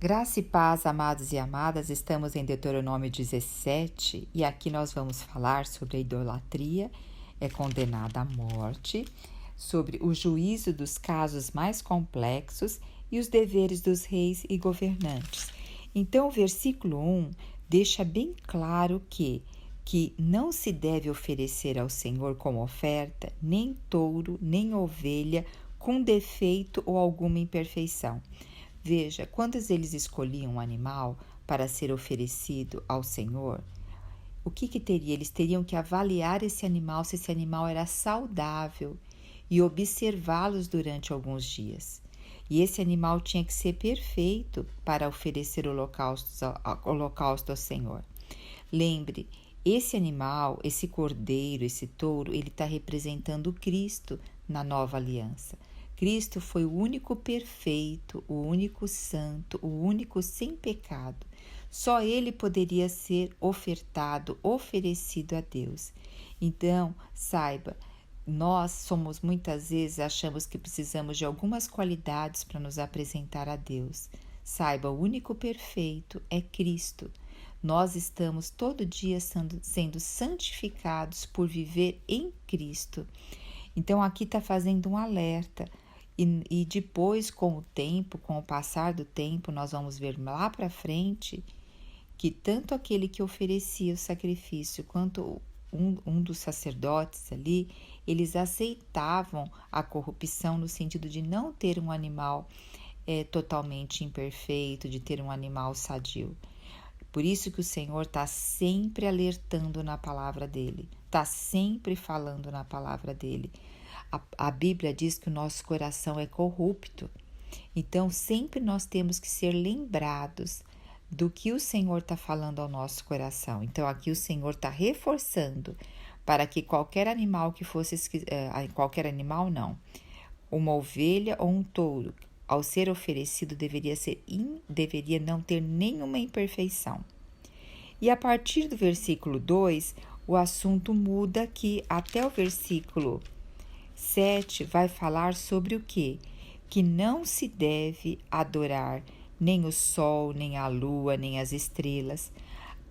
Graça e paz, amados e amadas, estamos em Deuteronômio 17 e aqui nós vamos falar sobre a idolatria, é condenada à morte, sobre o juízo dos casos mais complexos e os deveres dos reis e governantes. Então, o versículo 1 deixa bem claro que não se deve oferecer ao Senhor como oferta nem touro, nem ovelha com defeito ou alguma imperfeição. Veja, quando eles escolhiam um animal para ser oferecido ao Senhor, o que teria? Eles teriam que avaliar esse animal, se esse animal era saudável e observá-los durante alguns dias. E esse animal tinha que ser perfeito para oferecer holocausto ao Senhor. Lembre, esse animal, esse cordeiro, esse touro, ele está representando Cristo na nova aliança. Cristo foi o único perfeito, o único santo, o único sem pecado. Só ele poderia ser oferecido a Deus. Então, saiba, nós muitas vezes achamos que precisamos de algumas qualidades para nos apresentar a Deus. Saiba, o único perfeito é Cristo. Nós estamos todo dia sendo santificados por viver em Cristo. Então, aqui está fazendo um alerta. E depois, com o tempo, com o passar do tempo, nós vamos ver lá para frente que tanto aquele que oferecia o sacrifício quanto um dos sacerdotes ali, eles aceitavam a corrupção no sentido de não ter um animal totalmente imperfeito, de ter um animal sadio. Por isso que o Senhor está sempre alertando na palavra dele, está sempre falando na palavra dele. A Bíblia diz que o nosso coração é corrupto, então sempre nós temos que ser lembrados do que o Senhor está falando ao nosso coração. Então aqui o Senhor está reforçando para que qualquer animal que fosse, uma ovelha ou um touro, ao ser oferecido deveria não ter nenhuma imperfeição. E a partir do versículo 2, o assunto muda aqui até o versículo 7 vai falar sobre o quê? Que não se deve adorar nem o sol, nem a lua, nem as estrelas.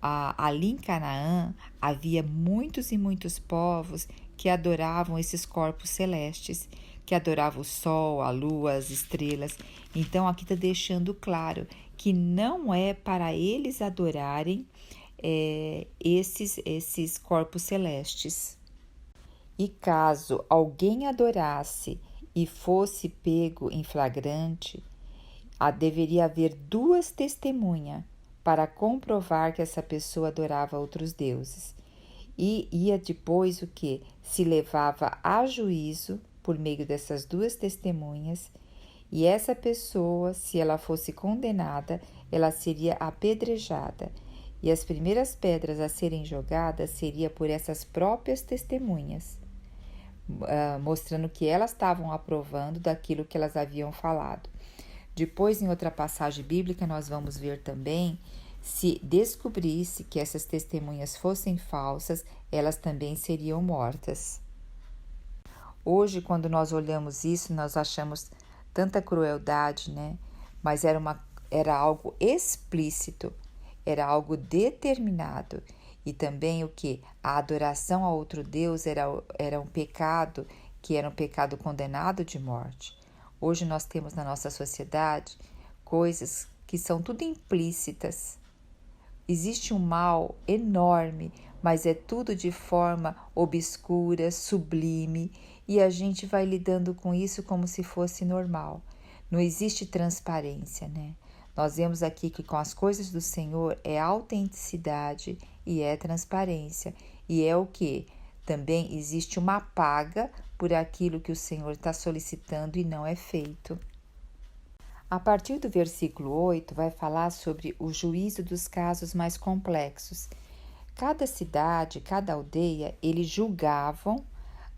Ali em Canaã havia muitos e muitos povos que adoravam esses corpos celestes, que adoravam o sol, a lua, as estrelas. Então aqui está deixando claro que não é para eles adorarem esses corpos celestes. E caso alguém adorasse e fosse pego em flagrante, deveria haver 2 testemunhas para comprovar que essa pessoa adorava outros deuses. E ia depois o que? Se levava a juízo por meio dessas 2 testemunhas, e essa pessoa, se ela fosse condenada, ela seria apedrejada. E as primeiras pedras a serem jogadas seria por essas próprias testemunhas, mostrando que elas estavam aprovando daquilo que elas haviam falado. Depois, em outra passagem bíblica, nós vamos ver também, se descobrisse que essas testemunhas fossem falsas, elas também seriam mortas. Hoje, quando nós olhamos isso, nós achamos tanta crueldade, né? Mas era algo explícito, era algo determinado. E também o que? A adoração a outro Deus era um pecado, que era um pecado condenado de morte. Hoje nós temos na nossa sociedade coisas que são tudo implícitas. Existe um mal enorme, mas é tudo de forma obscura, sublime, e a gente vai lidando com isso como se fosse normal. Não existe transparência, né? Nós vemos aqui que com as coisas do Senhor é autenticidade e é transparência. E é o que? Também existe uma paga por aquilo que o Senhor está solicitando e não é feito. A partir do versículo 8 vai falar sobre o juízo dos casos mais complexos. Cada cidade, cada aldeia, eles julgavam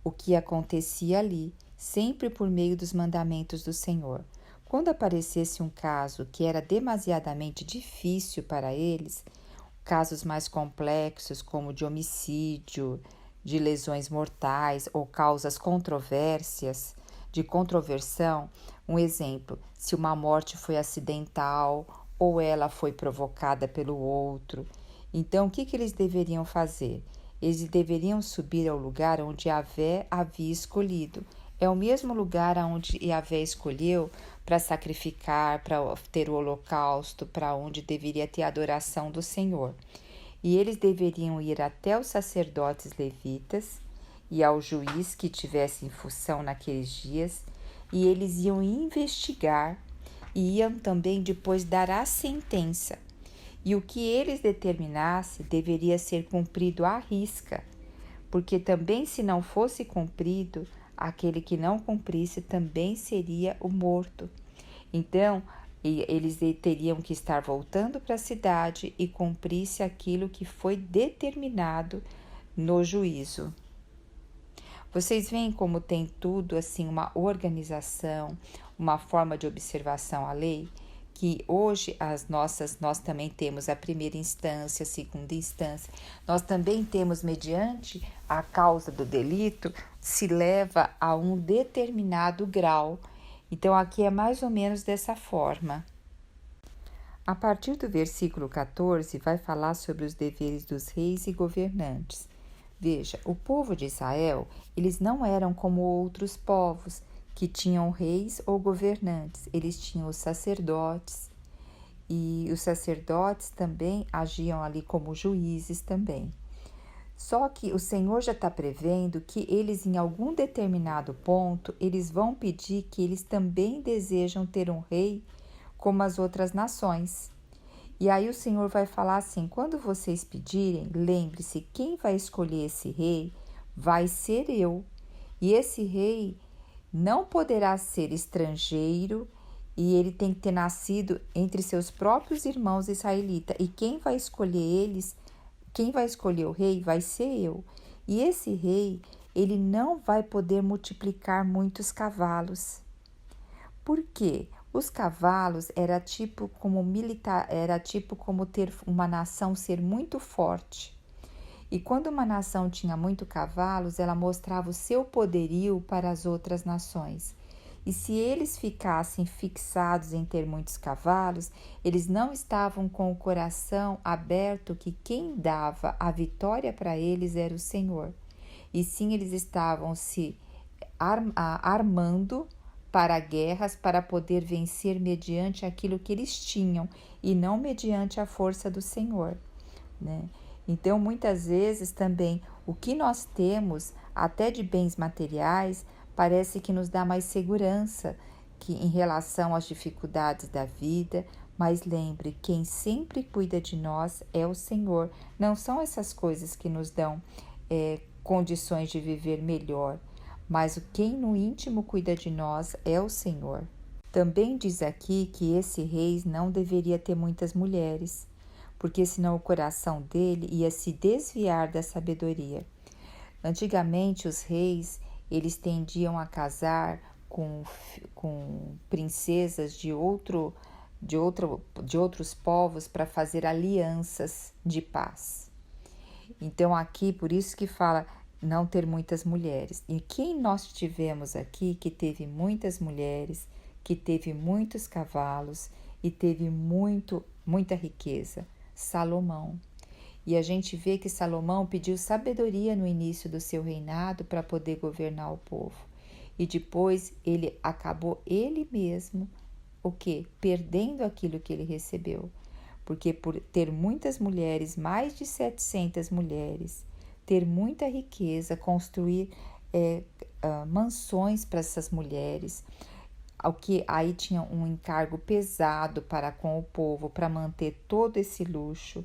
o que acontecia ali, sempre por meio dos mandamentos do Senhor. Quando aparecesse um caso que era demasiadamente difícil para eles, casos mais complexos como de homicídio, de lesões mortais ou causas de controversão, um exemplo, se uma morte foi acidental ou ela foi provocada pelo outro. Então, o que eles deveriam fazer? Eles deveriam subir ao lugar onde Yahvé havia escolhido. É o mesmo lugar onde Yahvé escolheu para sacrificar, para ter o holocausto, para onde deveria ter a adoração do Senhor. E eles deveriam ir até os sacerdotes levitas e ao juiz que tivesse em função naqueles dias, e eles iam investigar e iam também depois dar a sentença. E o que eles determinassem deveria ser cumprido à risca, porque também, se não fosse cumprido, aquele que não cumprisse também seria o morto. Então, eles teriam que estar voltando para a cidade e cumprir-se aquilo que foi determinado no juízo. Vocês veem como tem tudo assim, uma organização, uma forma de observação à lei, que hoje nós também temos a primeira instância, a segunda instância. Nós também temos, mediante a causa do delito, se leva a um determinado grau. Então, aqui é mais ou menos dessa forma. A partir do versículo 14, vai falar sobre os deveres dos reis e governantes. Veja, o povo de Israel, eles não eram como outros povos, que tinham reis ou governantes. Eles tinham os sacerdotes, e os sacerdotes também agiam ali como juízes também. Só que o Senhor já está prevendo que eles, em algum determinado ponto, eles vão pedir que eles também desejam ter um rei como as outras nações. E aí o Senhor vai falar assim: quando vocês pedirem, lembre-se, quem vai escolher esse rei vai ser eu. E esse rei não poderá ser estrangeiro, e ele tem que ter nascido entre seus próprios irmãos israelitas. E quem vai escolher o rei vai ser eu. E esse rei, ele não vai poder multiplicar muitos cavalos. Por quê? Os cavalos era tipo como ter uma nação ser muito forte. E quando uma nação tinha muitos cavalos, ela mostrava o seu poderio para as outras nações. E se eles ficassem fixados em ter muitos cavalos, eles não estavam com o coração aberto que quem dava a vitória para eles era o Senhor. E sim, eles estavam se armando para guerras, para poder vencer mediante aquilo que eles tinham e não mediante a força do Senhor, né? Então, muitas vezes também o que nós temos, até de bens materiais, parece que nos dá mais segurança que em relação às dificuldades da vida, mas lembre, quem sempre cuida de nós é o Senhor. Não são essas coisas que nos dão condições de viver melhor, mas quem no íntimo cuida de nós é o Senhor. Também diz aqui que esse rei não deveria ter muitas mulheres, porque senão o coração dele ia se desviar da sabedoria. Antigamente, os reis, eles tendiam a casar com princesas de outros povos para fazer alianças de paz. Então, aqui, por isso que fala não ter muitas mulheres. E quem nós tivemos aqui que teve muitas mulheres, que teve muitos cavalos e teve muita riqueza? Salomão. E a gente vê que Salomão pediu sabedoria no início do seu reinado para poder governar o povo. E depois ele acabou ele mesmo, perdendo aquilo que ele recebeu. Porque por ter muitas mulheres, mais de 700 mulheres, ter muita riqueza, construir mansões para essas mulheres, aí tinha um encargo pesado para com o povo, para manter todo esse luxo.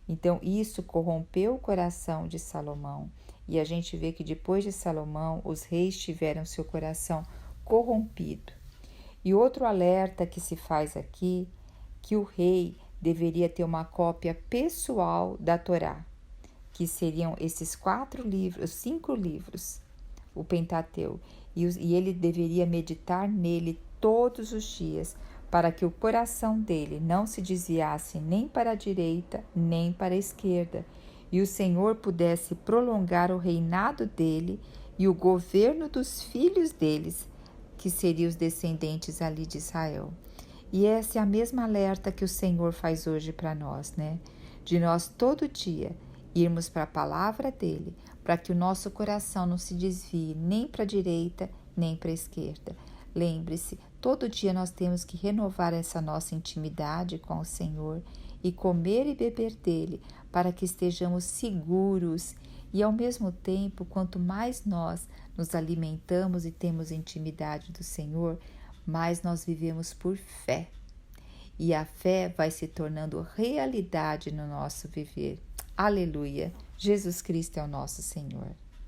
Então, isso corrompeu o coração de Salomão. E a gente vê que depois de Salomão, os reis tiveram seu coração corrompido. E outro alerta que se faz aqui, que o rei deveria ter uma cópia pessoal da Torá, que seriam esses 5 livros, o Pentateuco. E ele deveria meditar nele todos os dias, para que o coração dele não se desviasse nem para a direita, nem para a esquerda, e o Senhor pudesse prolongar o reinado dele e o governo dos filhos deles, que seriam os descendentes ali de Israel. E essa é a mesma alerta que o Senhor faz hoje para nós, né? De nós todo dia irmos para a palavra dele, para que o nosso coração não se desvie nem para a direita, nem para a esquerda. Lembre-se, todo dia nós temos que renovar essa nossa intimidade com o Senhor e comer e beber dele, para que estejamos seguros. E ao mesmo tempo, quanto mais nós nos alimentamos e temos intimidade do Senhor, mais nós vivemos por fé. E a fé vai se tornando realidade no nosso viver. Aleluia! Jesus Cristo é o nosso Senhor.